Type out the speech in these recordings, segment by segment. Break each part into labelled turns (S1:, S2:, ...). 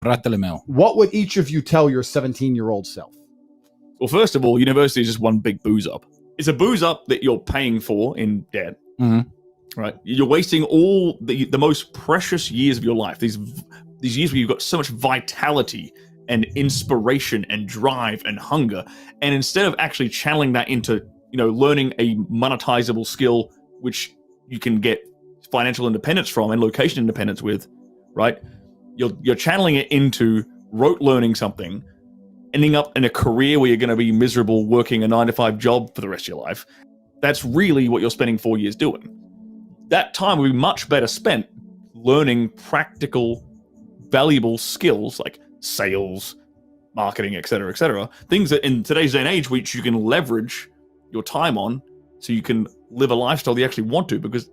S1: What would each of you tell your 17-year-old self?
S2: Well, first of all, university is just one big booze up. It's a booze up that you're paying for in debt.
S1: Mm-hmm.
S2: Right? You're wasting all the most precious years of your life. These years where you've got so much vitality and inspiration and drive and hunger. And instead of actually channeling that into, learning a monetizable skill, which you can get financial independence from and location independence with, right? You're channeling it into rote learning something, ending up in a career where you're going to be miserable working a 9-to-5 job for the rest of your life. That's really what you're spending 4 years doing. That time would be much better spent learning practical, valuable skills like sales, marketing, etc., things that in today's day and age, which you can leverage your time on so you can live a lifestyle that you actually want to, because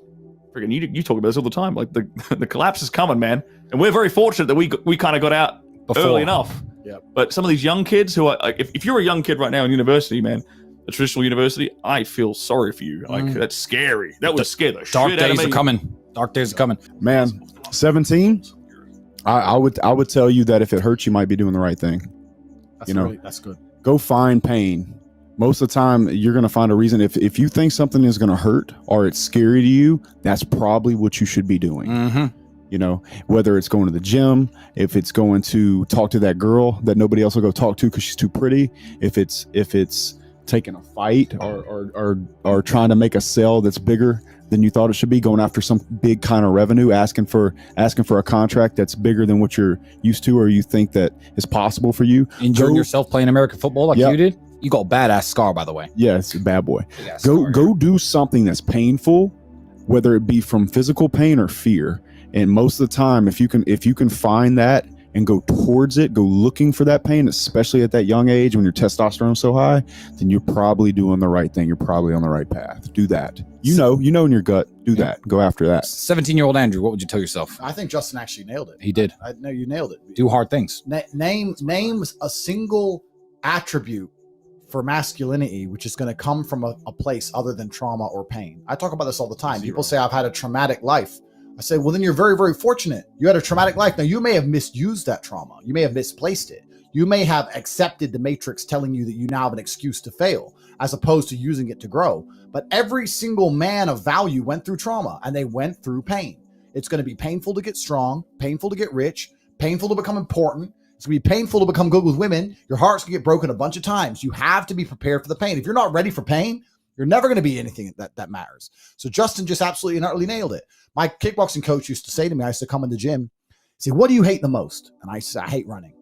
S2: freaking you talk about this all the time. Like the collapse is coming, man. And we're very fortunate that we kind of got out early enough.
S1: Yep.
S2: But some of these young kids who are, if you're a young kid right now in university, man, a traditional university, I feel sorry for you. Like, that's scary. That would scare the shit out of me.
S3: Dark days are coming. Dark days are coming.
S4: Man, 17, I would tell you that if it hurts, you might be doing the right thing.
S1: That's good.
S4: Go find pain. Most of the time, you're going to find a reason. If you think something is going to hurt or it's scary to you, that's probably what you should be doing.
S3: Mm-hmm.
S4: Whether it's going to the gym, if it's going to talk to that girl that nobody else will go talk to because she's too pretty, if it's taking a fight or trying to make a sale that's bigger than you thought it should be, going after some big kind of revenue, asking for a contract that's bigger than what you're used to or you think that is possible for you.
S3: Injuring yourself playing American football like you did. You got a badass scar, by the way.
S4: Yeah, it's a bad boy. Go do something that's painful, whether it be from physical pain or fear. And most of the time, if you can find that and go towards it, go looking for that pain, especially at that young age when your testosterone's so high, then you're probably doing the right thing. You're probably on the right path. Do that. You know in your gut. Do that. Go after that.
S3: 17-year-old Andrew, what would you tell yourself?
S1: I think Justin actually nailed it.
S3: He did.
S1: I know you nailed it.
S3: Do hard things.
S1: Name a single attribute for masculinity which is going to come from a place other than trauma or pain. I talk about this all the time. People say I've had a traumatic life. I say, well, then you're very, very fortunate. You had a traumatic life. Now, you may have misused that trauma. You may have misplaced it. You may have accepted the matrix telling you that you now have an excuse to fail, as opposed to using it to grow. But every single man of value went through trauma, and they went through pain. It's going to be painful to get strong, painful to get rich, painful to become important. It's going to be painful to become good with women. Your heart's going to get broken a bunch of times. You have to be prepared for the pain. If you're not ready for pain, you're never going to be anything that matters. So Justin just absolutely and utterly nailed it. My kickboxing coach used to say to me, I used to come in the gym, say, what do you hate the most? And I said, I hate running.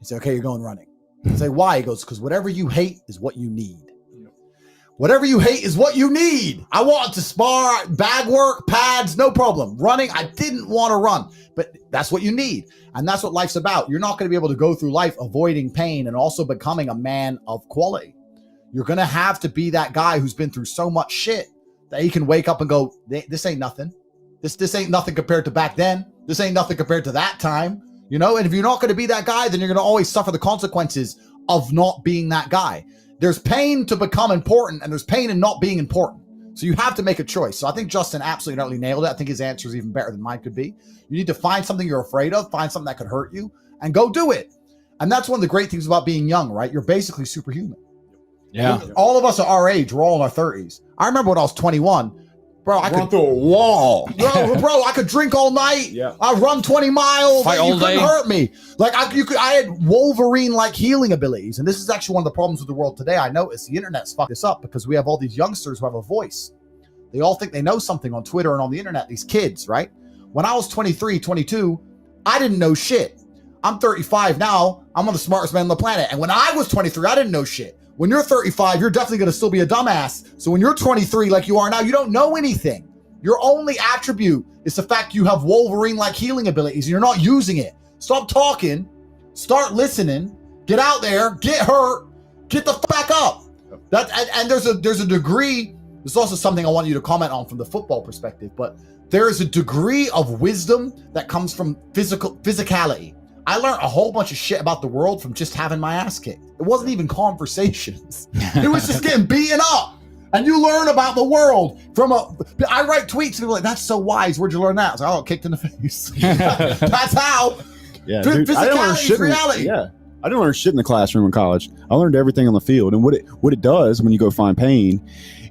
S1: He said, okay, you're going running. I say, why? He goes, because whatever you hate is what you need. Whatever you hate is what you need. I wanted to spar, bag work, pads, no problem. Running, I didn't want to run, but that's what you need. And that's what life's about. You're not going to be able to go through life avoiding pain and also becoming a man of quality. You're going to have to be that guy who's been through so much shit that he can wake up and go, this ain't nothing. This ain't nothing compared to back then. This ain't nothing compared to that time. And if you're not going to be that guy, then you're going to always suffer the consequences of not being that guy. There's pain to become important, and there's pain in not being important. So you have to make a choice. So I think Justin absolutely utterly nailed it. I think his answer is even better than mine could be. You need to find something you're afraid of, find something that could hurt you, and go do it. And that's one of the great things about being young, right? You're basically superhuman.
S3: Yeah.
S1: All of us are our age. We're all in our 30s. I remember when I was 21, bro, I could
S4: Run through a wall.
S1: Bro, I could drink all night.
S4: Yeah.
S1: I run 20 miles.
S3: Fight
S1: you
S3: all
S1: couldn't
S3: day.
S1: hurt me. Like I had Wolverine-like healing abilities. And this is actually one of the problems with the world today. I noticed the internet's fucked this up because we have all these youngsters who have a voice. They all think they know something on Twitter and on the internet, these kids, right? When I was 23, 22, I didn't know shit. I'm 35 now. I'm one of the smartest men on the planet. And when I was 23, I didn't know shit. When you're 35, you're definitely going to still be a dumbass. So when you're 23 like you are now, you don't know anything. Your only attribute is the fact you have Wolverine-like healing abilities and you're not using it. Stop talking, start listening, get out there, get hurt, get the back up. And there's a degree, there's also something I want you to comment on from the football perspective, but there is a degree of wisdom that comes from physicality. I learned a whole bunch of shit about the world from just having my ass kicked. It wasn't even conversations. It was just getting beaten up. And you learn about the world I write tweets and people are like, that's so wise. Where'd you learn that? I was like, oh, kicked in the face. That's how.
S4: Yeah, dude, I didn't learn
S1: Physicality
S4: shit
S1: is reality.
S4: Yeah, I didn't learn shit in the classroom in college. I learned everything on the field. And what it does when you go find pain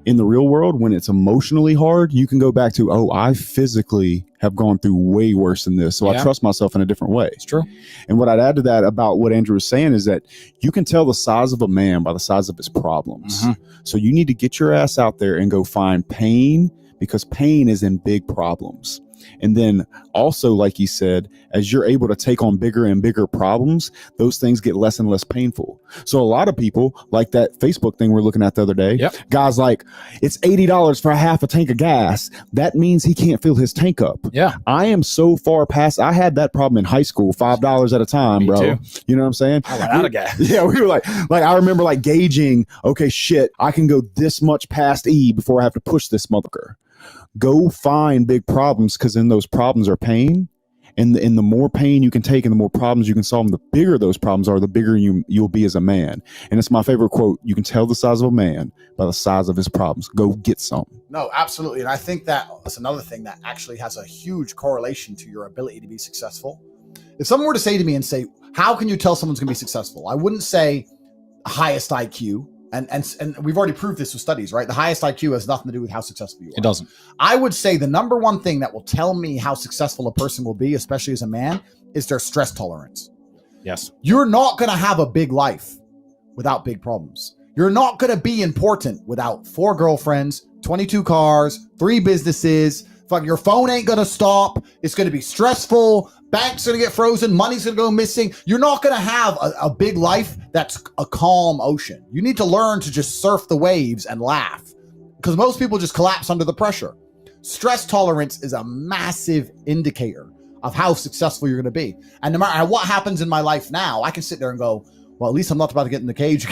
S4: in the real world, when it's emotionally hard, you can go back to, oh, I physically have gone through way worse than this. So I trust myself in a different way.
S3: It's true.
S4: And what I'd add to that about what Andrew was saying is that you can tell the size of a man by the size of his problems. So you need to get your ass out there and go find pain, because pain is in big problems. And then also, like he said, as you're able to take on bigger and bigger problems, those things get less and less painful. So a lot of people, like that Facebook thing we're looking at the other day, guys like, it's $80 for a half a tank of gas. That means he can't fill his tank up.
S3: Yeah.
S4: I am so far past, I had that problem in high school, $5 at a time, bro.
S3: Too.
S4: You know what I'm saying?
S3: I ran out of gas.
S4: Yeah, we were like I remember like gauging, okay, shit, I can go this much past E before I have to push this motherfucker. Go find big problems, because in those problems are pain, and the more pain you can take and the more problems you can solve, the bigger those problems are, the bigger you'll be as a man. And it's my favorite quote: you can tell the size of a man by the size of his problems. Go get some.
S1: No, absolutely. And I think that's another thing that actually has a huge correlation to your ability to be successful. If someone were to say to me and say, how can you tell someone's going to be successful? I wouldn't say highest IQ. And we've already proved this with studies, right? The highest IQ has nothing to do with how successful you are.
S3: It doesn't.
S1: I would say the number one thing that will tell me how successful a person will be, especially as a man, is their stress tolerance.
S3: Yes.
S1: You're not going to have a big life without big problems. You're not going to be important without 4 girlfriends, 22 cars, 3 businesses. Fuck, your phone ain't going to stop. It's going to be stressful. Banks are going to get frozen. Money's going to go missing. You're not going to have a big life that's a calm ocean. You need to learn to just surf the waves and laugh, because most people just collapse under the pressure. Stress tolerance is a massive indicator of how successful you're going to be. And no matter what happens in my life now, I can sit there and go, well, at least I'm not about to get in the cage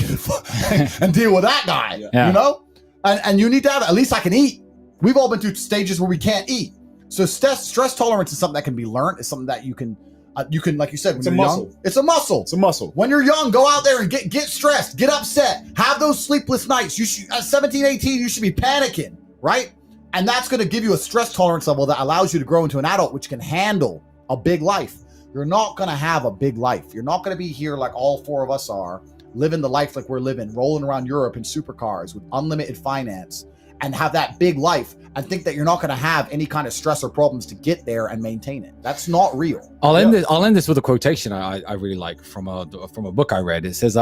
S1: and deal with that guy, you know? And you need to have, at least I can eat. We've all been through stages where we can't eat. So stress tolerance is something that can be learned. It's something that you can, like you said, when you're young, it's a muscle.
S4: It's a muscle.
S1: When you're young, go out there and get stressed, get upset, have those sleepless nights. You should, at 17, 18, you should be panicking, right? And that's going to give you a stress tolerance level that allows you to grow into an adult, which can handle a big life. You're not going to have a big life. You're not going to be here like all 4 of us are, living the life like we're living, rolling around Europe in supercars with unlimited finance, and have that big life and think that you're not going to have any kind of stress or problems to get there and maintain it. That's not real.
S3: I'll end this with a quotation I really like from a book I read. It says,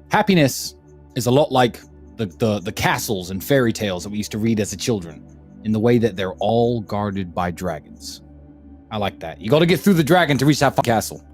S3: happiness is a lot like the castles and fairy tales that we used to read as a children, in the way that they're all guarded by dragons. I like that. You got to get through the dragon to reach that castle.